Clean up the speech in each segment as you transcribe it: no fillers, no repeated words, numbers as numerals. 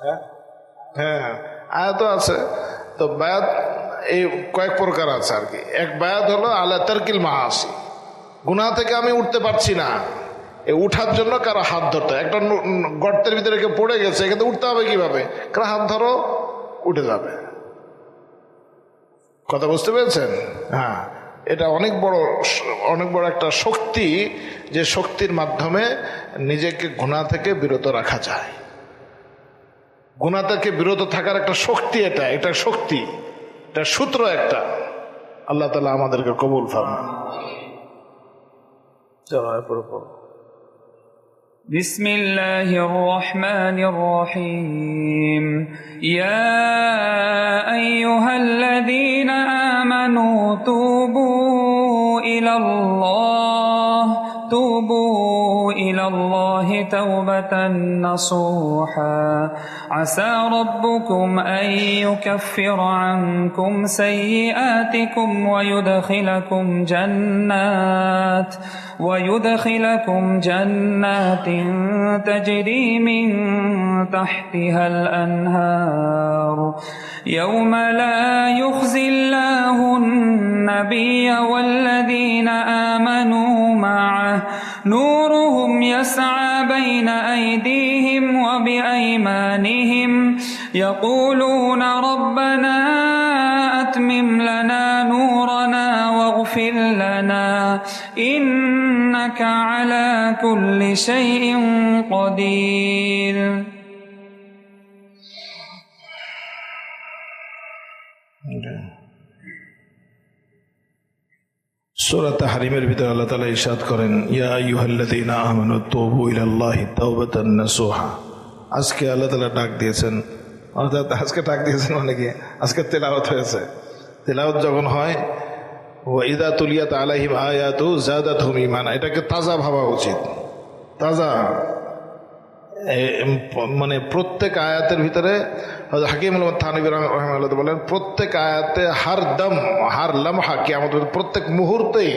হ্যাঁ হ্যাঁ, আয়াত আছে। তো বায়াত এই কয়েক প্রকার আছে আর কি। এক বায়াত হলো আলা তারকিল মাআসি, গুনাহ থেকে আমি উঠতে পারছি না, এই উঠার জন্য কারো হাত ধরতে, একটা গর্তের ভিতরে কেউ পড়ে গেছে, এখানে উঠতে হবে কিভাবে, কারো হাত ধরো, উঠে যাবে। কথা বুঝতে পেরেছেন? হ্যাঁ, এটা অনেক বড় একটা শক্তি, যে শক্তির মাধ্যমে নিজেকে গুনাহ থেকে বিরত রাখা যায়। গুনাহ থেকে বিরত থাকার একটা শক্তি, এটা শক্তি, এটা সূত্র একটা। আল্লাহ তাআলা আমাদেরকে কবুল ফরমান। চলো এরপর পড়ো। بسم الله الرحمن الرحيم. يا أيها الذين آمنوا توبوا إلى الله توبة نصوحا عسى ربكم أن يكفر عنكم سيئاتكم ويدخلكم جنات تجري من تحتها الأنهار يوم لا يخزي الله النبي والذين آمنوا معه نورهم يسعى بين أيديهم وبأيمانهم يقولون ربنا أتمم لنا نورنا واغفر لنا إنك على كل شيء قدير. সূরা তাহরিমের ভিতরে আল্লাহ তাআলা ইরশাদ করেন, ইয়া আইয়ুহাল্লাযীনা আমানু তুবু ইলাল্লাহি তাওবাতান নাসুহা। আজকে আল্লাহ তাআলা ডাক দিয়েছেন, অর্থাৎ আজকে ডাক দিয়েছেন মানে কি, আজকে তেলাওয়াত হয়েছে। তেলাওয়াত যখন হয়, ওয়া ইযা তুলিয়াত আলাইহিম আয়াতু যাদাতহুম ঈমানা, এটাকে তাজা ভাবা উচিত। তাজা মানে প্রত্যেক আয়াতের ভিতরে হাকিমুল থানভী রাহিমাহুল্লাহ বলেন, প্রত্যেক আয়াতে হার লামহা কিয়ামতের প্রত্যেক মুহূর্তেই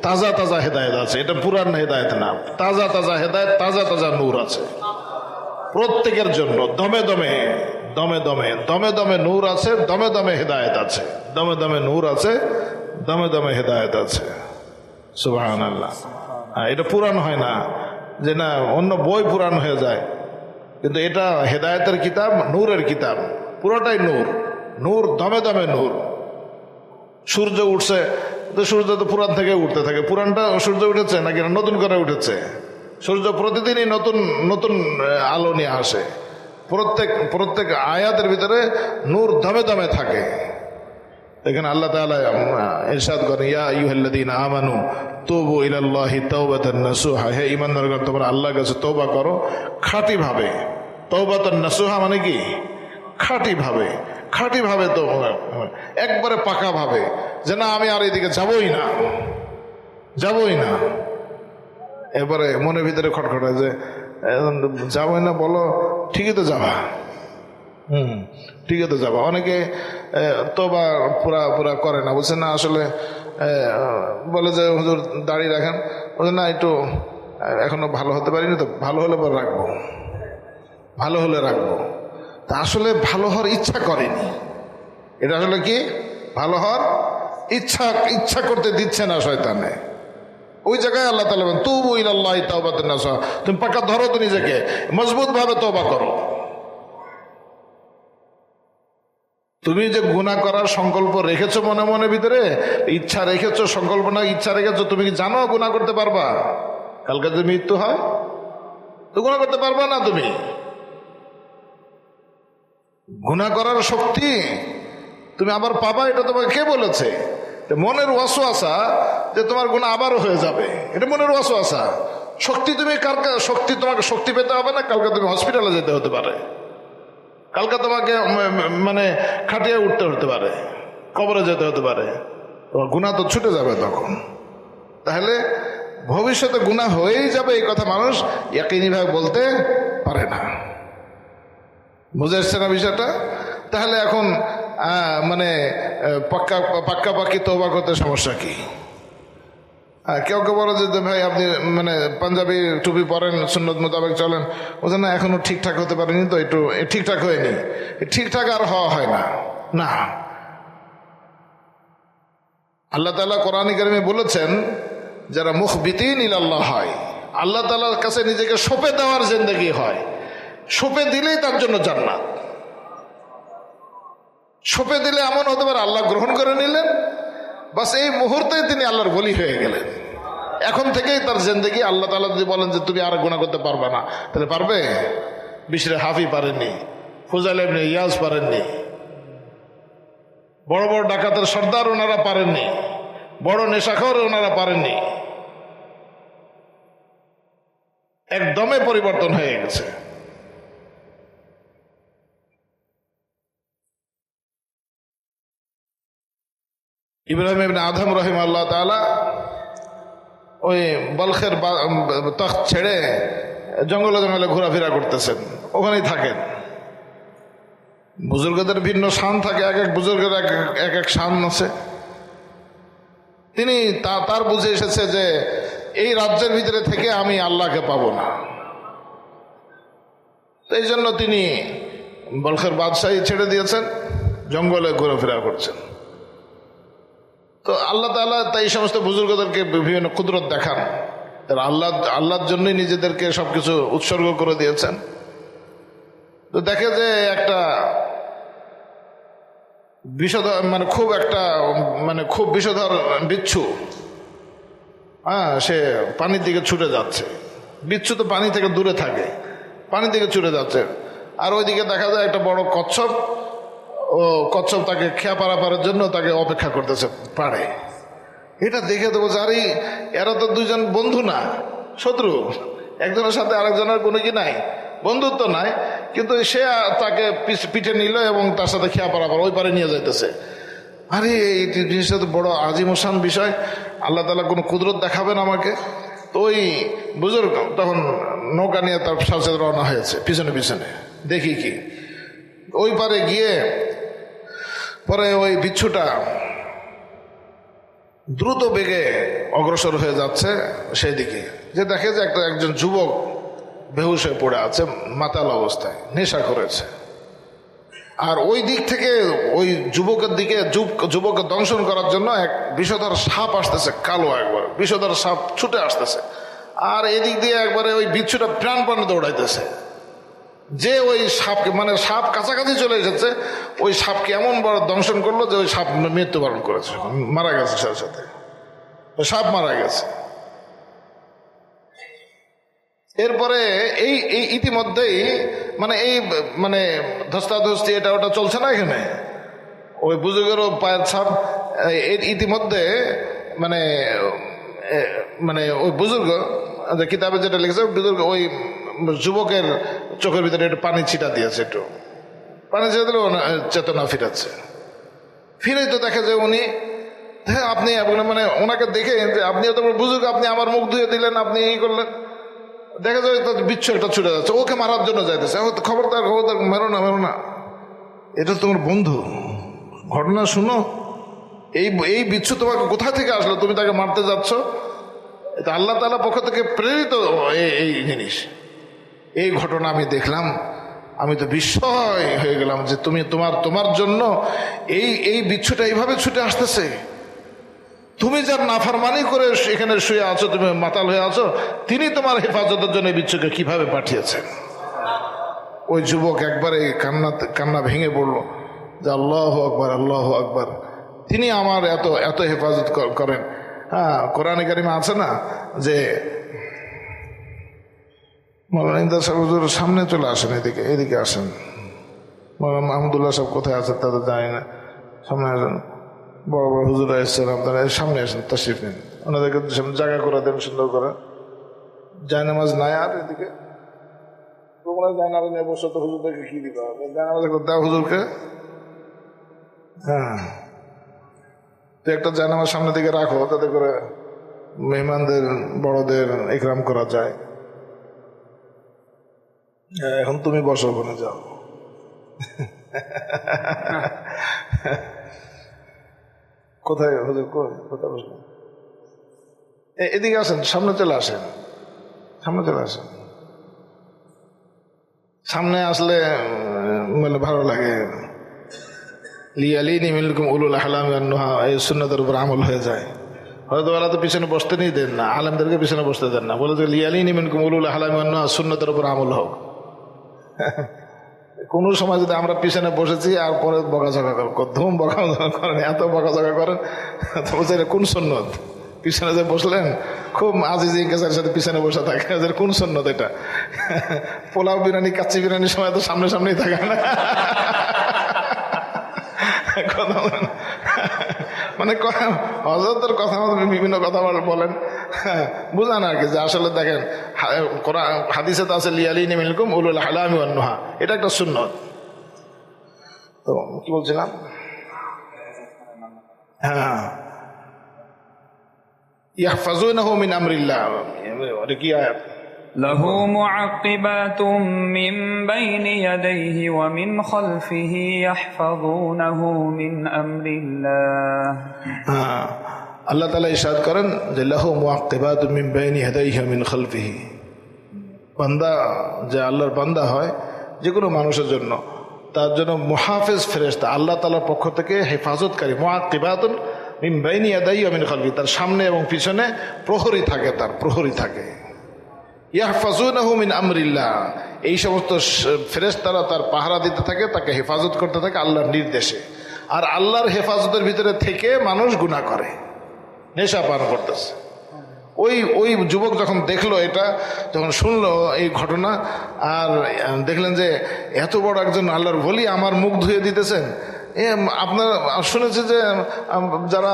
তাজা তাজা হেদায়েত আছে। এটা পুরান হেদায়েত না, তাজা তাজা হেদায়েত, তাজা তাজা নূর আছে প্রত্যেকের জন্য। দমে দমে দমে দমে দমে দমে নূর আছে, দমে দমে হেদায়েত আছে, দমে দমে নূর আছে, দমে দমে হেদায়েত আছে। সুবহানাল্লাহ। এটা পুরান হয় না, যে না অন্য বই পুরান হয়ে যায়, কিন্তু এটা হেদায়েতের কিতাব, নূরের কিতাব, পুরোটাই নূর। নূর, দমে দমে নূর। সূর্য উঠছে, তো সূর্য তো পুরান থেকে উঠতে থাকে। পুরানটা সূর্য উঠেছে নাকি নতুন করে উঠেছে? সূর্য প্রতিদিনই নতুন নতুন আলো নিয়ে আসে। প্রত্যেক আয়াতের ভিতরে নূর দমে দমে থাকে। এখানে আল্লাহ তাআলা ইরশাদ করেন, ইয়া আইয়ুহাল্লাযীনা আমানু তুবু ইলাল্লাহি তাওবাতান নাসুহা, হে ঈমানদারগণ তোমরা আল্লাহর কাছে তওবা করো খাঁটি ভাবে। তাওবাতান নাসুহা মানে কি? খাঁটি ভাবে, খাঁটি ভাবে, তো একবারে পাকা ভাবে, যে না আমি আর এদিকে যাবই না। এবারে মনের ভিতরে খটখটায় যে যাবই না, বলো ঠিকই তো যাবা, ঠিকই তো যাবা। অনেকে তওবা পুরা করে না, বলছে না আসলে বলে যে হুজুর দাড়ি রাখেন, বলছে না একটু এখনো ভালো হতে পারিনি, তো ভালো হলে পর রাখবো, ভালো হলে রাখবো। তা আসলে ভালো হওয়ার ইচ্ছা করেনি। এটা আসলে কি ভালো হওয়ার ইচ্ছা করতে দিচ্ছে না শয়তানে। ওই জায়গায় আল্লাহ তাআলা বলেন, তুবু ইলাল্লাহি তাওবাতান নাসুহা, তুমি পাকা ধরো তো নিজেকে, মজবুত ভাবে তওবা করো। তুমি যে গুনাহ করার সংকল্প রেখেছো মনে মনে ভিতরে, ইচ্ছা রেখেছো, সংকল্প না ইচ্ছা রেখেছো, তুমি কি জানো গুনাহ করতে পারবা? কালকে যদি মৃত্যু হয় তো গুনাহ করতে পারবা না। তুমি গুনাহ করার শক্তি তুমি আবার পাবা, এটা তোমাকে কে বলেছে? মনের ওয়াসওয়াসা যে তোমার গুনাহ আবারও হয়ে যাবে, এটা মনের ওয়াসওয়াসা। শক্তি তুমি তোমাকে শক্তি পেতে হবে না, কালকে তুমি হসপিটালে যেতে হতে পারে, কালকে তোমাকে মানে খাটিয়ে উঠতে হতে পারে, কবরে যেতে হতে পারে, তোমার গুনাহ তো ছুটে যাবে তখন। তাহলে ভবিষ্যতে গুনাহ হয়েই যাবে, এই কথা মানুষ ইয়াকিনীভাবে বলতে পারে না। বুঝে আসছে না বিষয়টা? তাহলে এখন মানে পাক্কাপাক্কি তওবা করতে সমস্যা কি? হ্যাঁ, কেউ কেউ বলে যে ভাই আপনি মানে পাঞ্জাবি টুপি পরেন, সুন্নত মোতাবেক চলেন, বলছেন না এখনো ঠিকঠাক হতে পারেনি, তো একটু ঠিকঠাক হয়নি। ঠিকঠাক আর হওয়া হয় না। না, আল্লাহ তাআলা কোরআন কারিমে বলেছেন যারা মুখবিতিন ইলাল্লাহ হয়, আল্লাহ তাআলার কাছে নিজেকে সঁপে দেওয়ার জিন্দেগি হয়, সঁপে দিলেই তার জন্য জান্নাত। সঁপে দিলে এমন হতে পারে আল্লাহ গ্রহণ করে নিলেন, বাস এই মুহূর্তেই তিনি আল্লাহর বলি হয়ে গেলেন। এখন থেকেই তার জিন্দেগি, আল্লাহ তাআলা যদি বলেন যে তুমি আর গুনাহ করতে পারবে না, তাহলে পারবে? বিশরে হাফি পারেননি, ফুজাইল ইবনে ইয়াজ পারেননি, বড় বড় ডাকাতের সর্দার ওনারা পারেননি, বড় নেশাখোর ওনারা পারেননি। একদমই পরিবর্তন হয়ে গেছে। ইব্রাহিম ইবনে আদম রাহিমাহুল্লাহ তাআলা ওই বলখের তখ্ত ছেড়ে জঙ্গলে জঙ্গলে ঘোরাফেরা করতেছেন, ওখানেই থাকেন। বুজুর্গদের ভিন্ন শান থাকে, এক এক বুজুর্গের এক এক শান আছে। তিনি তার বুঝে এসেছে যে এই রাজ্যের ভিতরে থেকে আমি আল্লাহকে পাবো না, এই জন্য তিনি বলখের বাদশাহী ছেড়ে দিয়েছেন, জঙ্গলে ঘোরাফেরা করছেন। তো আল্লাহ তাআলা তাই সমস্ত বুজুর্গদেরকে বিভিন্ন কুদরত দেখান, তারা আল্লাহর জন্যই নিজেদেরকে সবকিছু উৎসর্গ করে দিয়েছেন। তো দেখে যে একটা বিষধর খুব বিষধর বিচ্ছু, হ্যাঁ, সে পানির দিকে ছুটে যাচ্ছে। বিচ্ছু তো পানি থেকে দূরে থাকে, পানি থেকে ছুটে যাচ্ছে। আর ওইদিকে দেখা যায় একটা বড় কচ্ছপ, ও কচ্ছপ তাকে খেয়া পারাপারের জন্য তাকে অপেক্ষা করতেছে পাড়ে। এটা দেখে তো বলছে, আরে এরা তো দুইজন বন্ধু না, শত্রু। একজনের সাথে আরেকজনের কোনো কি নাই, বন্ধুত্ব নাই, কিন্তু সে তাকে পিঠে নিল এবং তার সাথে খেয়া পারাপার ওই পারে নিয়ে যাইতেছে। আরে এই জিনিসটা তো বড় আজিমসান বিষয়, আল্লাহ তাআলা কোনো কুদরত দেখাবেন আমাকে। তো ওই বুজুর্গ তখন নৌকা নিয়ে তার সাথে রওনা হয়েছে পিছনে পিছনে। দেখি কি ওই পারে গিয়ে পরে ওই বিচ্ছুটা দ্রুত বেগে অগ্রসর হয়ে যাচ্ছে সেই দিকে, যে দেখে যে একজন যুবক বেহুশ হয়ে পড়ে আছে, মাতাল অবস্থায়, নেশা করেছে। আর ওই দিক থেকে ওই যুবকের দিকে যুবককে দংশন করার জন্য এক বিষধর সাপ আসতেছে, কালো একবার বিষধর সাপ ছুটে আসতেছে। আর এদিক দিয়ে একবারে ওই বিচ্ছুটা প্রাণপণে দৌড়াইতেছে। যে ওই সাপকে সাপ কাছাকাছি চলে এসেছে, ওই সাপকে এমন বড় দংশন করলো যে ওই সাপ মৃত্যুবরণ করেছে, মারা গেছে, সাথে সাথে ওই সাপ মারা গেছে। এরপরে এই ইতিমধ্যেই ধস্তাধস্তি এটা ওটা চলছে না এখানে, ওই বুজুর্গেরও পায়ের ছাপ। ইতিমধ্যে ওই বুজুর্গ কিতাবে যেটা লিখেছে, বুজুর্গ ওই যুবকের চোখের ভিতরে একটু পানি ছিটা দিয়েছে, একটু পানি ছিটা দিলে চেতনা ফিরাচ্ছে। ফিরেই তো দেখে যে উনি, হ্যাঁ, আপনি ওনাকে দেখে যে আপনি এত বড় বুজুর্গ, আপনি আমার মুখ ধুয়ে দিলেন, আপনি এই করলেন। দেখা যায় তার বিচ্ছু একটা ছুটে যাচ্ছে, ওকে মারার জন্য যাইতেছে। খবরদার মেরো না, এটা তোমার বন্ধু, ঘটনা শুনো। এই বিচ্ছু তোমাকে কোথা থেকে আসলো, তুমি তাকে মারতে যাচ্ছ? এটা আল্লাহ তাআলার পক্ষ থেকে প্রেরিত এই জিনিস। এই ঘটনা আমি দেখলাম, আমি তো বিস্ময় হয়ে গেলাম যে তোমার জন্য এই বিচ্ছুটা এইভাবে ছুটে আসতেছে। তুমি যার নাফরমানি করে এখানে শুয়ে আছো, তুমি মাতাল হয়ে আছো, তিনি তোমার হেফাজতের জন্য বিচ্ছুকে কিভাবে পাঠিয়েছেন। ওই যুবক একবারে কান্না ভেঙে পড়লো যে আল্লাহু আকবার, আল্লাহু আকবার, তিনি আমার এত হেফাজত করেন। হ্যাঁ, কোরআনে কারিমে আছে না যে মৌলানা ইমদাদ সাহেব হুজুর সামনে চলে আসেন, এদিকে আসেন। মৌলানা মাহমুদুল্লাহ সাহেব কোথায় আছেন তাদের জানি না, সামনে আসেন। বড় বড় হুজুর আসছেন, আপনারা সামনে আসেন, তাশরিফ নিন, ওনাদেরকে জায়গা করে দেন সুন্দর করে। জায়নামাজ নাই আর এদিকে তোমরা জায়নামাজ নিয়ে বসো, তো হুজুরদেরকে কি দিবা? জায়নামাজ দাও হুজুরকে। হ্যাঁ, তো একটা জায়নামাজ সামনের দিকে রাখো, তাতে করে মেহমানদের বড়দের ইকরাম করা যায়। এখন তুমি বসো, ওখানে যাও। কোথায় হুজুর, কোথায় বসলেন? এদিকে আসেন, সামনে চলে আসেন, সামনে চলে আসেন। সামনে আসলে মানে ভালো লাগে। লিয়ালিনী মিনকুম উলুল আহলামি ওয়ান নুহা, এই সুন্নতের উপর আমল হয়ে যায়। হয়তো ওরা তো পিছনে বসতে নিয়ে দেন না, আলেমদেরকে পিছনে বসতে দেন না, বলে যে লিয়ালিনী মিনকুম উলুল আহলামি ওয়ান নুহা, সুন্নতের উপর আমল হোক। কোনো সময় যদি আমরা পিছনে বসেছি আর পরে বকাঝকা ধুম বকাঝকা করেন, এত বকাঝকা করেন, তো বলছে এটা কোন সুন্নত? পিছনে যে বসলেন খুব আজিজি কেসার সাথে পিছনে বসে থাকে, কোন সুন্নত এটা? পোলাও বিরিয়ানি কাচ্চি বিরিয়ানির সময় তো সামনে সামনেই থাকে না। কথা মানে হযরতের কথা বিভিন্ন কথা বলেন, বুঝান আর কি, যে আসলে দেখেন হাদিসে তো আছে লিয়ালিনী মিনকুম উলুল আহলামি ওয়ান নুহা, এটা একটা সুন্নত। তো কি বলছিলাম? হ্যাঁ, ইয়াহফাজুনাহু মিন আমরিল্লাহ, এটা কি আয়াত? له معقبات من بين يديه ومن خلفه يحفظونه من أمر الله। আল্লাহ তাআলা ইরশাদ করেন যে লাহু মুআক্কিবাতুম মিন বাইনি ইয়াদাইহি ওয়া মিন খালফিহি। বান্দা যে আল্লাহর বান্দা হয়, যে কোনো মানুষের জন্য, তার জন্য মুহাফিজ ফেরেশতা আল্লাহ তাআলার পক্ষ থেকে হেফাজতকারী, মুআক্কিবাতুন মিন বাইনি ইয়াদাইহি ওয়া মিন খালফিহি, তার সামনে এবং পিছনে প্রহরী থাকে, তার প্রহরী থাকে। ইয়াহফাজুনাহু মিন আমরিল্লাহ, এই সমস্ত ফেরেশতারা তার পাহারা দিতে থাকে, তাকে হেফাজত করতে থাকে আল্লাহর নির্দেশে। আর আল্লাহর হেফাজতের ভিতরে থেকে মানুষ গুনাহ করে, নেশা পান করতেছে। ওই যুবক যখন দেখলো এটা, যখন শুনলো এই ঘটনা, আর দেখলেন যে এত বড় একজন আল্লাহর ওলি আমার মুখ ধুয়ে দিতেছেন। আপনার শুনেছে যে যারা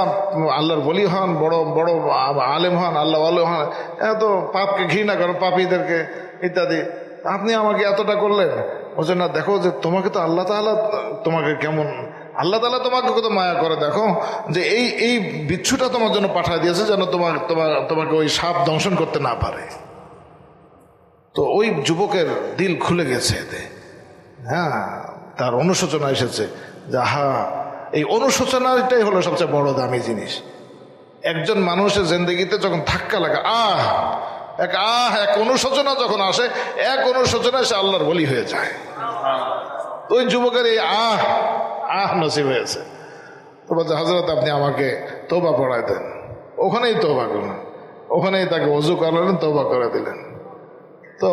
আল্লাহর ওলি হন, বড় বড় আলেম হন, আল্লাহ আলেম হন, এত পাপকে ঘৃণা করেন, পাপীদেরকে ইত্যাদি, আপনি আমাকে এতটা করলেন। বলছেন না, দেখো যে তোমাকে তো আল্লাহ তাআলা তোমাকে কেমন, আল্লাহ তাআলা তোমাকে কত মায়া করে, দেখো যে এই বিচ্ছুটা তোমার জন্য পাঠিয়ে দিয়েছে যেন তোমাকে ওই সাপ দংশন করতে না পারে। তো ওই যুবকের দিল খুলে গেছে এতে। হ্যাঁ, তার অনুশোচনা এসেছে যে হা, এই অনুশোচনাটাই হলো সবচেয়ে বড় দামি জিনিস। একজন মানুষের জিন্দেগিতে যখন ধাক্কা লাগে, এক অনুশোচনা যখন আসে, এক অনুশোচনায় সে আল্লাহর ওলি হয়ে যায়। ওই যুবকের এই নসিব হয়েছে। তো বলছে, হযরত আপনি আমাকে তওবা পড়ায় দেন। ওখানেই তওবা করলেন, ওখানেই তাকে ওযু করালেন, তওবা করে দিলেন। তো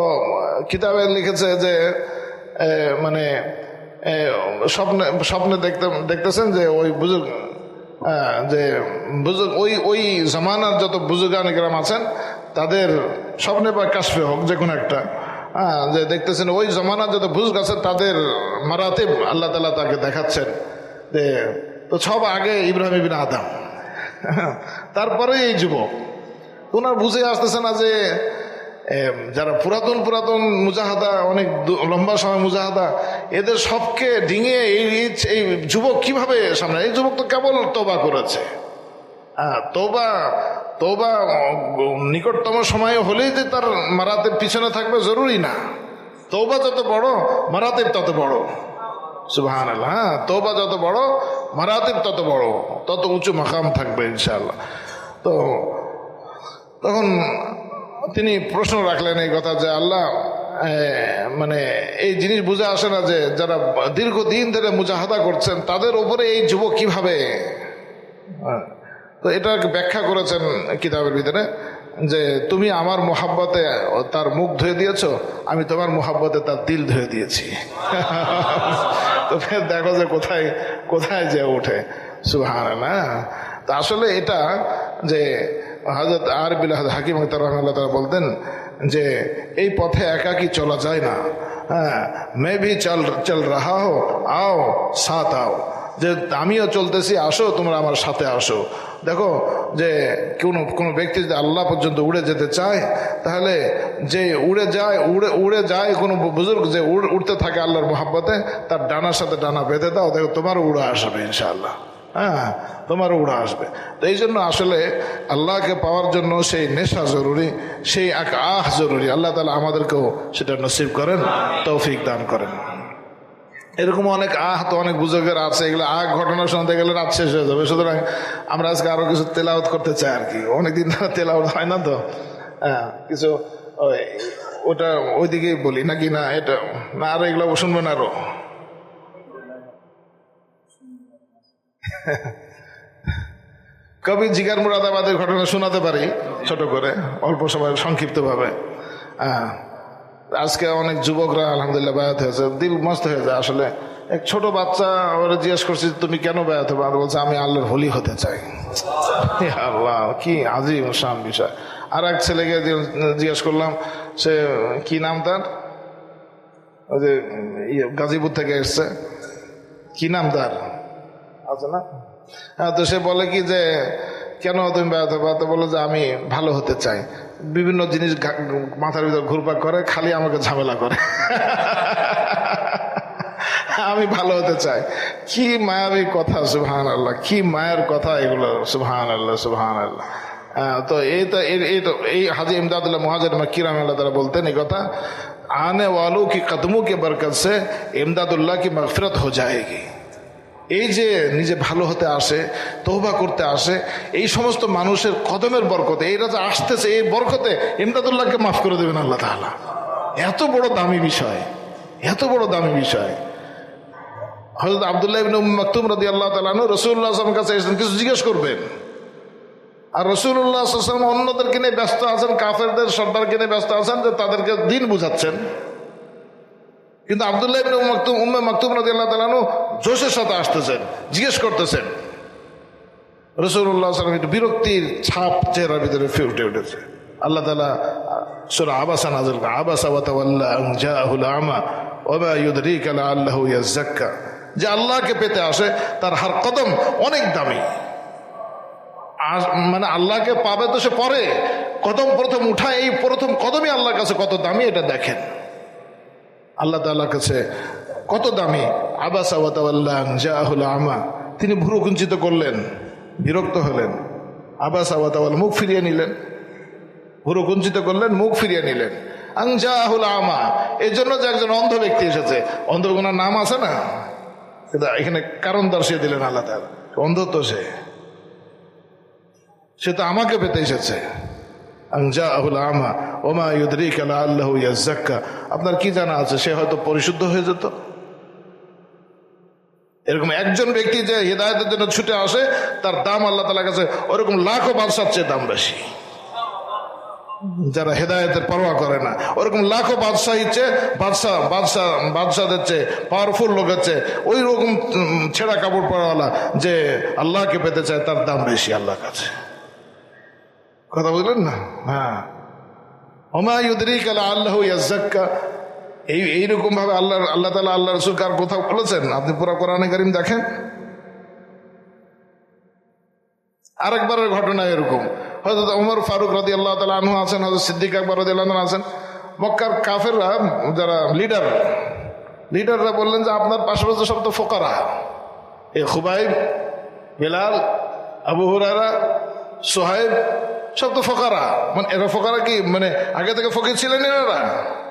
কিতাবে লিখেছে যে মানে স্বপ্নে দেখতেছেন যে ওই বুজুর্গ, যে বুজুর্গ ওই জামানার যত বুজুর্গানে গ্রাম আছেন, তাদের স্বপ্নে বা কাশফে হোক, যে কোনো একটা, যে দেখতেছেন ওই জামানার যত বুজুর্গ আছে তাদের মারাতিব আল্লাহ তাআলা তাকে দেখাচ্ছেন। যে তো সব আগে ইব্রাহিম ইবনে আদম, তারপরে এই যুবক। ওনার বুঝে আসতেছে না যে যারা পুরাতন মুজাহাদা, অনেক লম্বা সময় মুজাহাদা, এদের সবকে ডিঙিয়ে এই যুবক কিভাবে সামনে? এই যুবক তো কেবল তওবা করেছে। তওবা নিকটতম সময় হলেই যে তার মারাতের পিছনে থাকবে জরুরি না। তওবা যত বড়, মারাতেব তত বড়। সুবহানাল্লাহ। হ্যাঁ, তওবা যত বড়, মারাতেব তত বড়, তত উঁচু মাকাম থাকবে ইনশাআল্লাহ। তো তখন তিনি প্রশ্ন রাখলেন এই কথা যে আল্লাহ, মানে এই জিনিস বুঝে আসে না যে যারা দীর্ঘদিন ধরে মুজাহাদা করছেন তাদের উপরে এই যুবক কিভাবে। তো এটা ব্যাখ্যা করেছেন কিতাবের ভিতরে যে তুমি আমার মোহাব্বতে তার মুখ ধুয়ে দিয়েছ, আমি তোমার মোহাব্বতে তার দিল ধুয়ে দিয়েছি। তো ফের দেখো যে কোথায় যে ওঠে। সুবহানাল্লাহ। তা আসলে এটা যে হযরত আরবিল হাকিম রাহিমাহুল্লাহ তাআলা বলতেন যে এই পথে একাকী চলা যায় না। হ্যাঁ, मैं भी चल रहा हो, आओ साथ आओ, যে আমিও চলতেছি, আসো তোমরা আমার সাথে আসো। দেখো যে কোনো ব্যক্তি যদি আল্লাহ পর্যন্ত উড়ে যেতে চায়, তাহলে যে উড়ে যায় কোনো বুজুর্গ যে উড়তে থাকে আল্লাহর মোহাব্বতে, তার ডানার সাথে ডানা বেঁধে দাও, দেখো তোমারও উড়ে আসবে ইনশাআল্লাহ। হ্যাঁ, তোমারও উড়া আসবে। তো এই জন্য আসলে আল্লাহকে পাওয়ার জন্য সেই নেশা জরুরি, সেই জরুরি। আল্লাহ তাআলা আমাদেরকেও সেটা নসিব করেন, তৌফিক দান করেন। এরকম অনেক তো অনেক বুজুর্গের আছে, এগুলো ঘটনা শোনাতে গেলে রাত শেষ হয়ে যাবে। সুতরাং আমরা আজকে আরো কিছু তেলাওয়াত করতে চাই আর কি, অনেকদিন ধরে তেলাওয়াত হয় না তো। কিছু ওটা ওইদিকেই বলি নাকি না, এটা না আরো এগুলো শুনবেন আরো। কবি জিগার মুরাদাবাদের ঘটনা শোনাতে পারি ছোট করে, অল্প সময় সংক্ষিপ্ত ভাবে। আজকে অনেক যুবকরা আলহামদুলিল্লাহ বায়াত হয়েছে, দিল মস্ত হয়ে যায় আসলে। এক ছোট বাচ্চা ওরা জিজ্ঞেস করছে তুমি কেন বায়াত হবে, বলছে আমি আল্লাহর হোলি হতে চাই। আল্লাহ, কি আজিম শান বিষয়। আর এক ছেলেকে জিজ্ঞেস করলাম, সে কি নাম তার, ওই যে গাজীপুর থেকে এসছে, কি নাম তার আছে না? হ্যাঁ, তো সে বলে কি যে কেন তুমি বেড়াতে বেড়াতে, বলো যে আমি ভালো হতে চাই, বিভিন্ন জিনিস মাথার ভিতর ঘুরপাক করে, খালি আমাকে ঝামেলা করে। আমি ভালো হতে চাই। কি মায়াবী কথা, সুবহান আল্লাহ, কি মায়ের কথা এগুলো, সুবহান আল্লাহ সুবহান আল্লাহ। তো এই হাজী ইমদাদুল্লাহ মুহাজির মক্কি রাহমাতুল্লাহ তাআলা বলতেন এই কথা, आने वालों की कदमों के बरकत से इमदादुल्लाह की मगफिरत हो जाएगी। এই যে নিজে ভালো হতে আসে, তওবা করতে আসে, এই সমস্ত মানুষের কদমের বরকতে, এরা যে আসতেছে এই বরকতে ইমদাদুল্লাহকে মাফ করে দেবেন আল্লাহ তাআলা। এত বড় দামি বিষয়, এত বড় দামি বিষয়। হযরত আব্দুল্লাহ ইবনে উম্মে মাকতুম রাদিয়াল্লাহু তাআলা আনহু রাসূলুল্লাহ সাল্লাল্লাহু আলাইহি ওয়াসাল্লামের কাছে এসেছেন, কিছু জিজ্ঞেস করবেন। আর রাসূলুল্লাহ সাল্লাল্লাহু আলাইহি ওয়াসাল্লাম অন্যদেরকে নিয়ে ব্যস্ত আছেন, কাফেরদের সর্দারকে নিয়ে ব্যস্ত আছেন, যে তাদেরকে দ্বীন বুঝাচ্ছেন। কিন্তু আব্দুল্লাহ ইবনে উম্মে মাকতুম রাদিয়াল্লাহু তাআলা আনহু জোশের সাথে আসতেছেন, জিজ্ঞেস করতেছেন। রাসূলুল্লাহ সাল্লাল্লাহু আলাইহি ওয়াসাল্লাম একটু বিরক্তির ছাপ চেহারার ভিতরে ফুটে উঠেছে। আল্লাহ তাআলা সূরা আবাসা নাযিল করেন, আবাসা ওয়া তাওয়াল্লা আন জাআহুল আমা ওয়া মা ইউদরিকা লাআল্লাহু ইয়াযাক্কা। যে আল্লাহকে পেতে আসে তার হার কদম অনেক দামি। মানে আল্লাহকে পাবে তো সে পরে, কদম প্রথম উঠায়, এই প্রথম কদমই আল্লাহর কাছে কত দামি এটা দেখেন। আল্লাহ তাআলার কাছে কত দামি। আবাসা ওয়া তাওয়াল্লা আন জাআহুল আমা, তিনি ভ্রু কুঞ্চিত করলেন, বিরক্ত হলেন। আবাসা ওয়া তাওয়াল্লা, মুখ ফিরিয়ে নিলেন, ভ্রু কুঞ্চিত করলেন, মুখ ফিরিয়ে নিলেন। আন জাআহুল আমা, এই জন্য যে একজন অন্ধ ব্যক্তি এসেছে, অন্ধ কোনার নাম আছে না, এখানে কারণ দর্শিয়ে দিলেন আল্লাহ তাআলা। অন্ধ তো সে তো আমাকে পেতে এসেছে। আপনার কি জানা আছে সে হয়তো পরিশুদ্ধ হয়ে যেত? এরকম একজন ব্যক্তি যে হিদায়াতের জন্য ছুটে আসে, তার দাম আল্লাহ তাআলার কাছে ওরকম লাখো বাদশার চেয়ে দাম বেশি। যারা হেদায়েতের পরোয়া করে না, ওরকম লাখো বাদশাদের চেয়ে পাওয়ারফুল লোকের চেয়ে ওই রকম ছেঁড়া কাপড় পরাওয়ালা যে আল্লাহকে পেতে চায়, তার দাম বেশি আল্লাহর কাছে। কথা বুঝলেন না? হ্যাঁ, ওমা ইউদরিকা লাআল্লাহু ইয়াযাক্কা। এইরকম ভাবে আল্লাহ তাআলা আল্লাহ রাসূল কার কোথাও বলেছেন? আপনি পুরো কোরআনে কারীম দেখেন। আরেকবারের ঘটনা এরকম, হযরত ওমর ফারুক রাদিয়াল্লাহু তাআলা আনহু আছেন, হযরত সিদ্দিক আকবর রাদিয়াল্লাহু আনহু আছেন। মক্কার কাফেররা যারা লিডাররা বললেন যে আপনার পাশাপাশি সব তো ফোকারা, এই খুবাইব, বেলাল, আবু হুরায়রা, সোহাইব, সব তো ফোকারা। মানে এরা ফোকারা কি মানে আগে থেকে ফকির ছিলেন এরা?